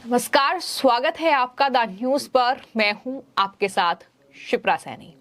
नमस्कार, स्वागत है आपका द न्यूज पर। मैं हूं आपके साथ शिप्रा सैनी।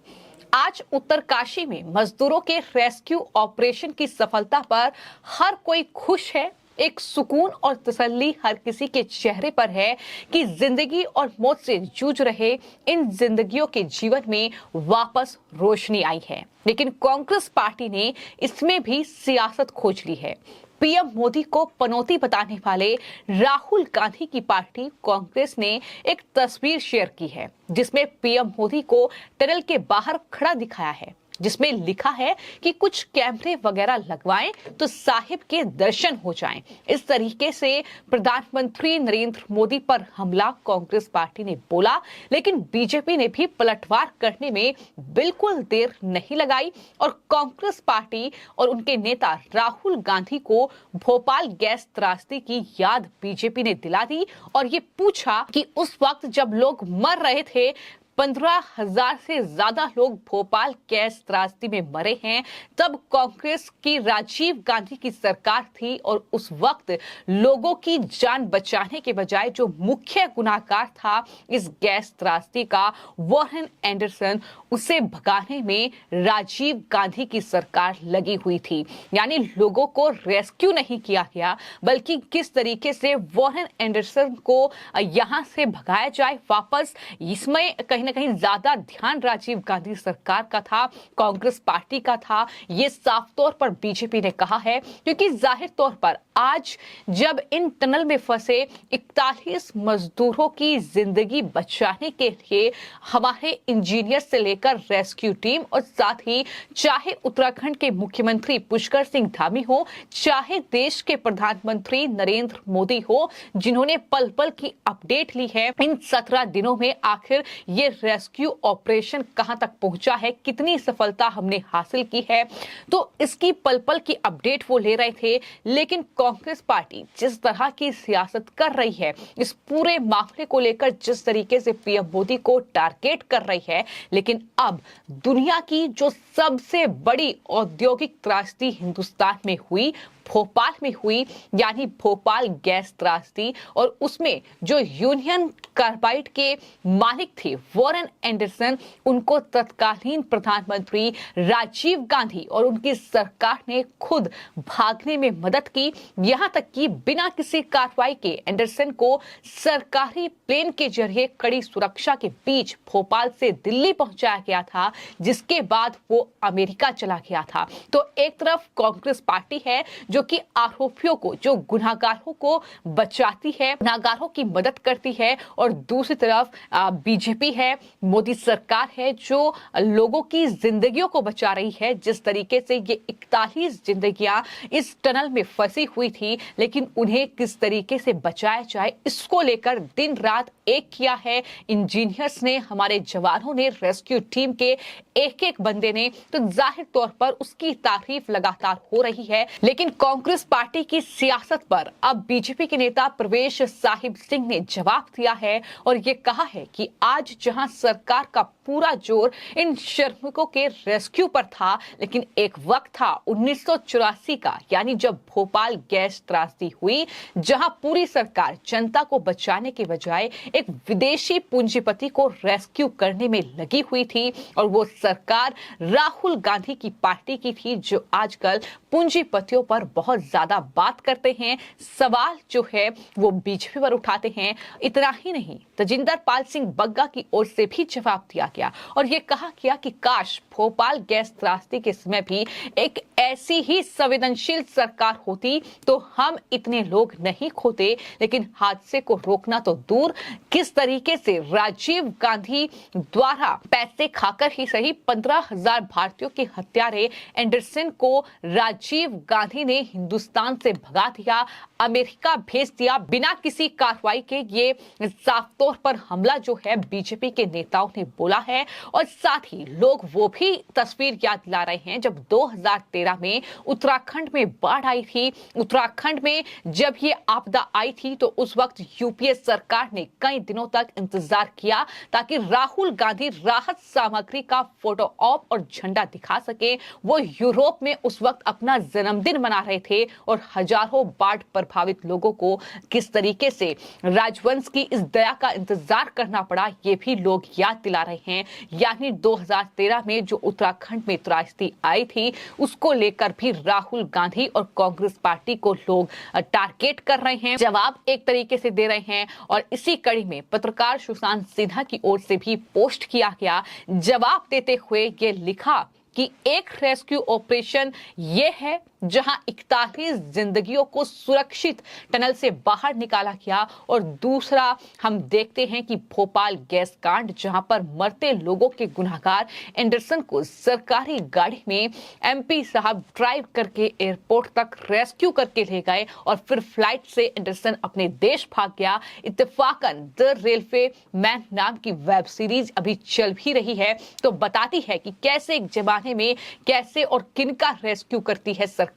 आज उत्तरकाशी में मजदूरों के रेस्क्यू ऑपरेशन की सफलता पर हर कोई खुश है। एक सुकून और तसल्ली हर किसी के चेहरे पर है कि जिंदगी और मौत से जूझ रहे इन जिंदगियों के जीवन में वापस रोशनी आई है। लेकिन कांग्रेस पार्टी ने इसमें भी सियासत खोज ली है। पीएम मोदी को पनौती बताने वाले राहुल गांधी की पार्टी कांग्रेस ने एक तस्वीर शेयर की है, जिसमें पीएम मोदी को टनल के बाहर खड़ा दिखाया है, जिसमें लिखा है कि कुछ कैमरे वगैरह लगवाएं तो साहिब के दर्शन हो जाएं। इस तरीके से प्रधानमंत्री नरेंद्र मोदी पर हमला कांग्रेस पार्टी ने बोला, लेकिन बीजेपी ने भी पलटवार करने में बिल्कुल देर नहीं लगाई और कांग्रेस पार्टी और उनके नेता राहुल गांधी को भोपाल गैस त्रासदी की याद बीजेपी ने दिला दी और ये पूछा कि उस वक्त जब लोग मर रहे थे, 15,000 से ज्यादा लोग भोपाल गैस त्रासदी में मरे हैं, तब कांग्रेस की राजीव गांधी की सरकार थी और उस वक्त लोगों की जान बचाने के बजाय जो मुख्य गुनाहगार था इस गैस त्रासदी का, वॉरेन एंडरसन, उसे भगाने में राजीव गांधी की सरकार लगी हुई थी। यानी लोगों को रेस्क्यू नहीं किया गया, बल्कि किस तरीके से वॉरेन एंडरसन को यहां से भगाया जाए वापस, इसमें कहीं ना कहीं ज्यादा ध्यान राजीव गांधी सरकार का था, कांग्रेस पार्टी का था। ये साफ तौर पर बीजेपी ने कहा है, क्योंकि जाहिर तौर पर आज जब इन टनल में फंसे 41 मजदूरों की जिंदगी बचाने के लिए हमारे इंजीनियर से लेकर रेस्क्यू टीम और साथ ही चाहे उत्तराखंड के मुख्यमंत्री पुष्कर सिंह धामी हो, चाहे देश के प्रधानमंत्री नरेंद्र मोदी हो, जिन्होंने पल पल की अपडेट ली है इन 17 दिनों में, आखिर ये रेस्क्यू ऑपरेशन कहां तक पहुंचा है, कितनी सफलता हमने हासिल की है, तो इसकी पल पल की अपडेट वो ले रहे थे। लेकिन कांग्रेस पार्टी जिस तरह की सियासत कर रही है, इस पूरे मामले को लेकर जिस तरीके से पीएम मोदी को टारगेट कर रही है, लेकिन अब दुनिया की जो सबसे बड़ी औद्योगिक त्रासदी हिंदुस्तान में हुई, भोपाल में हुई, यानी भोपाल गैस त्रासदी, और उसमें जो यूनियन कार्बाइड के मालिक थे वॉरेन एंडरसन, उनको तत्कालीन प्रधानमंत्री राजीव गांधी और उनकी सरकार ने खुद भागने में मदद की। यहां तक कि बिना किसी कार्रवाई के एंडरसन को सरकारी प्लेन के जरिए कड़ी सुरक्षा के बीच भोपाल से दिल्ली पहुंचाया गया था, जिसके बाद वो अमेरिका चला गया था। तो एक तरफ कांग्रेस पार्टी है जो कि आरोपियों को, जो गुनाहगारों को बचाती है, गुनाहगारों की मदद करती है, और दूसरी तरफ बीजेपी है, मोदी सरकार है जो लोगों की जिंदगियों को बचा रही है। जिस तरीके से ये 41 जिंदगियां इस टनल में फंसी हुई थी, लेकिन उन्हें किस तरीके से बचाया जाए, इसको लेकर दिन रात एक किया है इंजीनियर्स ने, हमारे जवानों ने, रेस्क्यू टीम के एक एक बंदे ने। तो जाहिर तौर पर उसकी तारीफ लगातार हो रही है। लेकिन कांग्रेस पार्टी की सियासत पर अब बीजेपी के नेता प्रवेश साहिब सिंह ने जवाब दिया है और ये कहा है कि आज जहां सरकार का पूरा जोर इन श्रमिकों के रेस्क्यू पर था, लेकिन एक वक्त था 1984 का, यानी जब भोपाल गैस त्रासदी हुई, जहां पूरी सरकार जनता को बचाने के बजाय एक विदेशी पूंजीपति को रेस्क्यू करने में लगी हुई थी, और वो सरकार राहुल गांधी की पार्टी की थी, जो आजकल पूंजीपतियों पर बहुत ज्यादा बात करते हैं, सवाल जो है वो बीजेपी पर उठाते हैं। इतना ही नहीं, तजिंदर पाल सिंह बग्गा की ओर से भी जवाब दिया गया और ये कहा गया कि काश भोपाल गैस त्रासदी के समय भी एक ऐसी ही संवेदनशील सरकार होती तो हम इतने लोग नहीं खोते। लेकिन हादसे को रोकना तो दूर, किस तरीके से राजीव गांधी द्वारा पैसे खाकर ही सही 15,000 भारतीयों के हत्यारे एंडरसन को राजीव गांधी ने हिंदुस्तान से भगा दिया, अमेरिका भेज दिया बिना किसी कार्रवाई के। ये साफ तौर पर हमला जो है बीजेपी के नेताओं ने बोला है। और साथ ही लोग वो भी तस्वीर याद ला रहे हैं जब 2013 में उत्तराखंड में बाढ़ आई थी। उत्तराखंड में जब ये आपदा आई थी तो उस वक्त यूपीए सरकार ने कई दिनों तक इंतजार किया ताकि राहुल गांधी राहत सामग्री का फोटो ऑप और झंडा दिखा सके। वो यूरोप में उस वक्त अपना जन्मदिन मना रहे थे और हजारों बाढ़ प्रभावित लोगों को किस तरीके से राजवंश की इस दया का इंतजार करना पड़ा ये भी लोग याद दिला रहे हैं। यानी 2013 में जो उत्तराखंड में त्रासदी आई थी उसको लेकर भी राहुल गांधी और कांग्रेस पार्टी को लोग टारगेट कर रहे हैं, जवाब एक तरीके से दे रहे हैं। और इसी कड़ी में पत्रकार सुशांत सिन्हा की ओर से भी पोस्ट किया गया। जवाब देते हुए ये लिखा कि एक रेस्क्यू ऑपरेशन ये है जहां 41 जिंदगियों को सुरक्षित टनल से बाहर निकाला गया, और दूसरा हम देखते हैं कि भोपाल गैस कांड जहां पर मरते लोगों के गुनहगार एंडरसन को सरकारी गाड़ी में एमपी साहब ड्राइव करके एयरपोर्ट तक रेस्क्यू करके ले गए और फिर फ्लाइट से एंडरसन अपने देश भाग गया। इत्तेफाकन द रेलवे मैन नाम की वेब सीरीज अभी चल भी रही है, तो बताती है कि कैसे एक जमाने में कैसे और किनका रेस्क्यू करती है सरकारें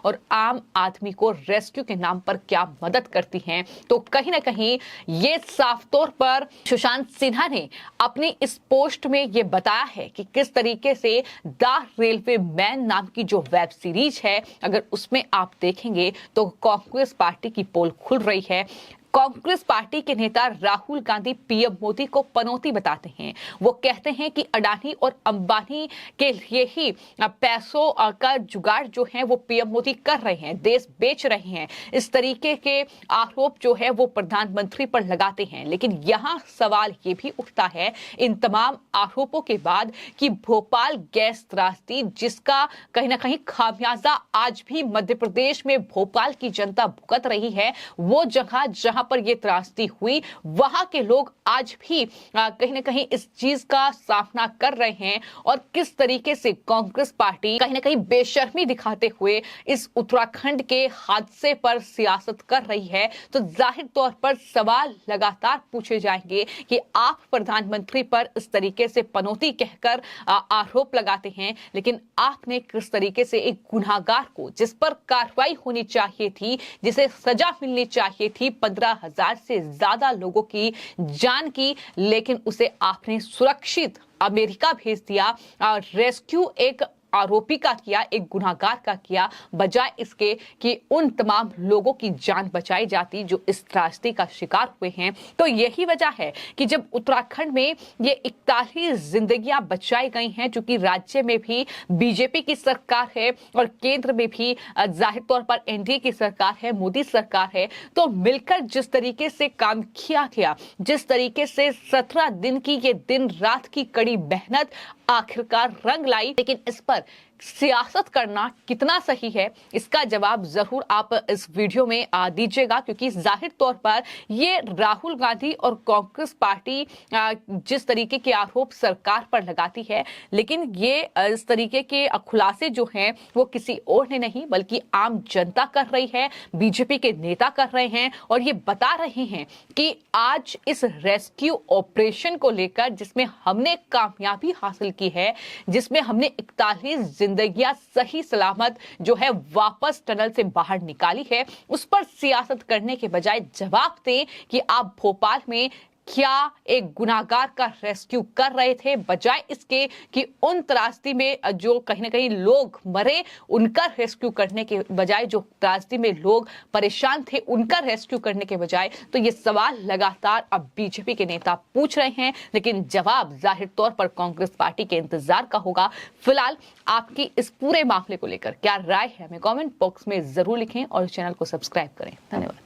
और आम आदमी को रेस्क्यू के नाम पर क्या मदद करती हैं। तो कहीं ना कहीं ये साफ तौर पर सुशांत सिन्हा ने अपनी इस पोस्ट में ये बताया है कि किस तरीके से द रेलवे मैन नाम की जो वेब सीरीज है, अगर उसमें आप देखेंगे तो कांग्रेस पार्टी की पोल खुल रही है। कांग्रेस पार्टी के नेता राहुल गांधी पीएम मोदी को पनौती बताते हैं। वो कहते हैं कि अडानी और अंबानी के लिए ही पैसों का जुगाड़ जो है वो पीएम मोदी कर रहे हैं, देश बेच रहे हैं। इस तरीके के आरोप जो है वो प्रधानमंत्री पर लगाते हैं। लेकिन यहाँ सवाल ये भी उठता है इन तमाम आरोपों के बाद कि भोपाल गैस त्रासदी जिसका कहीं ना कहीं खामियाजा आज भी मध्य प्रदेश में भोपाल की जनता भुगत रही है, वो जगह जहां पर ये त्रासदी हुई वहां के लोग आज भी कहीं ना कहीं इस चीज का सामना कर रहे हैं। और किस तरीके से कांग्रेस पार्टी कहीं ना कहीं बेशर्मी दिखाते हुए इस उत्तराखंड के हादसे पर सियासत कर रही है, तो जाहिर तौर पर सवाल लगातार पूछे जाएंगे कि आप प्रधानमंत्री पर इस तरीके से पनौती कहकर आरोप लगाते हैं, लेकिन आपने किस तरीके से एक गुनहगार को जिस पर कार्रवाई होनी चाहिए थी, जिसे सजा मिलनी चाहिए थी 15,000 से ज्यादा लोगों की जान की, लेकिन उसे आपने सुरक्षित अमेरिका भेज दिया। रेस्क्यू एक आरोपी का किया, एक गुनहगार का किया, बजाय इसके कि उन तमाम लोगों की जान बचाई जाती जो इस त्रासदी का शिकार हुए हैं। तो यही वजह है कि जब उत्तराखंड में ये 41 जिंदगियां बचाई गई हैं, चूंकि राज्य में भी बीजेपी की सरकार है और केंद्र में भी जाहिर तौर पर एनडीए की सरकार है, मोदी सरकार है, तो मिलकर जिस तरीके से काम किया गया, जिस तरीके से 17 दिन की ये दिन रात की कड़ी मेहनत आखिरकार रंग लाई, लेकिन इस पर सियासत करना कितना सही है इसका जवाब जरूर आप इस वीडियो में दीजिएगा, क्योंकि जाहिर तौर पर ये राहुल गांधी और कांग्रेस पार्टी जिस तरीके के आरोप सरकार पर लगाती है, लेकिन ये इस तरीके के खुलासे जो हैं वो किसी और ने नहीं बल्कि आम जनता कर रही है, बीजेपी के नेता कर रहे हैं। और ये बता रहे हैं कि आज इस रेस्क्यू ऑपरेशन को लेकर जिसमें हमने कामयाबी हासिल की है, जिसमें हमने 41 जिंदगियां सही सलामत जो है वापस टनल से बाहर निकाली है, उस पर सियासत करने के बजाय जवाब दें कि आप भोपाल में क्या एक गुनाहगार का रेस्क्यू कर रहे थे, बजाय इसके कि उन त्रासदी में जो कहीं ना कहीं लोग मरे उनका रेस्क्यू करने के बजाय, जो त्रासदी में लोग परेशान थे उनका रेस्क्यू करने के बजाय। तो ये सवाल लगातार अब बीजेपी के नेता पूछ रहे हैं, लेकिन जवाब जाहिर तौर पर कांग्रेस पार्टी के इंतजार का होगा। फिलहाल आपकी इस पूरे मामले को लेकर क्या राय है हमें कमेंट बॉक्स में जरूर लिखें और चैनल को सब्सक्राइब करें। धन्यवाद।